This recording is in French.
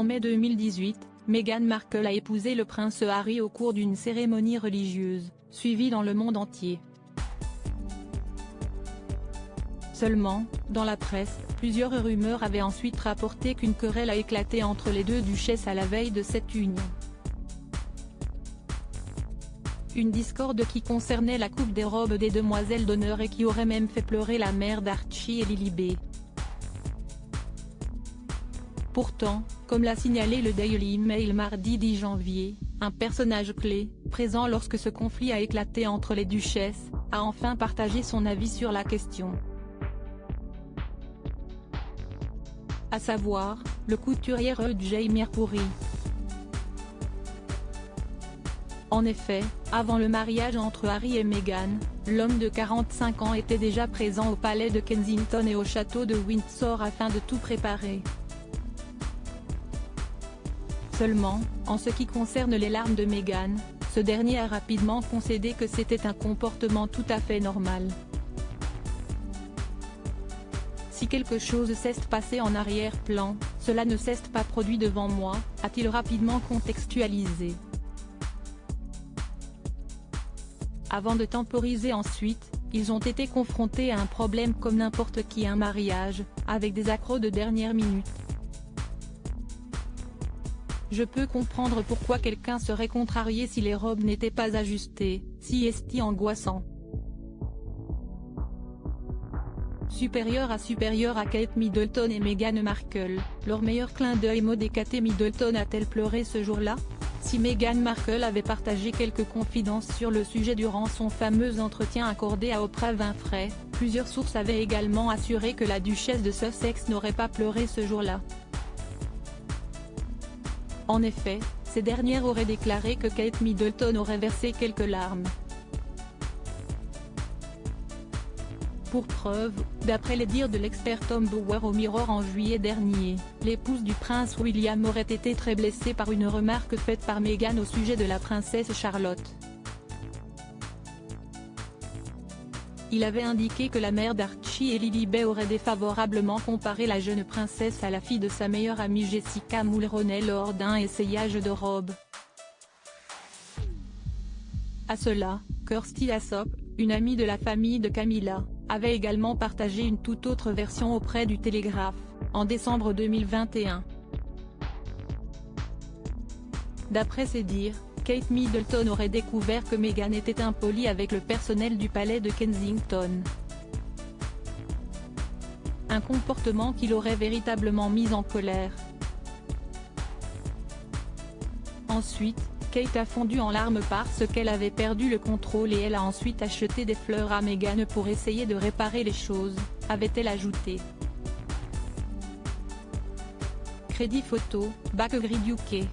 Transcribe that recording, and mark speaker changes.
Speaker 1: mai 2018, Meghan Markle a épousé le prince Harry au cours d'une cérémonie religieuse, suivie dans le monde entier. Seulement, dans la presse, plusieurs rumeurs avaient ensuite rapporté qu'une querelle a éclaté entre les deux duchesses à la veille de cette union. Une discorde qui concernait la coupe des robes des demoiselles d'honneur et qui aurait même fait pleurer la mère d'Archie et Lilibet. Pourtant, comme l'a signalé le Daily Mail mardi 10 janvier, un personnage clé, présent lorsque ce conflit a éclaté entre les duchesses, a enfin partagé son avis sur la question. À savoir, le couturier Jamie Puri. En effet, avant le mariage entre Harry et Meghan, l'homme de 45 ans était déjà présent au palais de Kensington et au château de Windsor afin de tout préparer. Seulement, en ce qui concerne les larmes de Meghan, ce dernier a rapidement concédé que c'était un comportement tout à fait normal. Si quelque chose s'est passé en arrière-plan, cela ne s'est pas produit devant moi, a-t-il rapidement contextualisé. Avant de temporiser ensuite, ils ont été confrontés à un problème comme n'importe qui, un mariage, avec des accros de dernière minute. Je peux comprendre pourquoi quelqu'un serait contrarié si les robes n'étaient pas ajustées, si est angoissant. Supérieur à Kate Middleton et Meghan Markle, leur meilleur clin d'œil mode. Kate Middleton a-t-elle pleuré ce jour-là? Si Meghan Markle avait partagé quelques confidences sur le sujet durant son fameux entretien accordé à Oprah Winfrey, plusieurs sources avaient également assuré que la duchesse de Sussex n'aurait pas pleuré ce jour-là. En effet, ces dernières auraient déclaré que Kate Middleton aurait versé quelques larmes. Pour preuve, d'après les dires de l'expert Tom Bower au Mirror en juillet dernier, l'épouse du prince William aurait été très blessée par une remarque faite par Meghan au sujet de la princesse Charlotte. Il avait indiqué que la mère d'Archie et Lilibet aurait défavorablement comparé la jeune princesse à la fille de sa meilleure amie Jessica Mulroney lors d'un essayage de robe. À cela, Kirsty Allsopp, une amie de la famille de Camilla, avait également partagé une toute autre version auprès du Télégraphe, en décembre 2021. D'après ses dires, Kate Middleton aurait découvert que Meghan était impolie avec le personnel du palais de Kensington. Un comportement qui l'aurait véritablement mise en colère. Ensuite, Kate a fondu en larmes parce qu'elle avait perdu le contrôle et elle a ensuite acheté des fleurs à Meghan pour essayer de réparer les choses, avait-elle ajouté. Crédit photo, Bakegrid UK.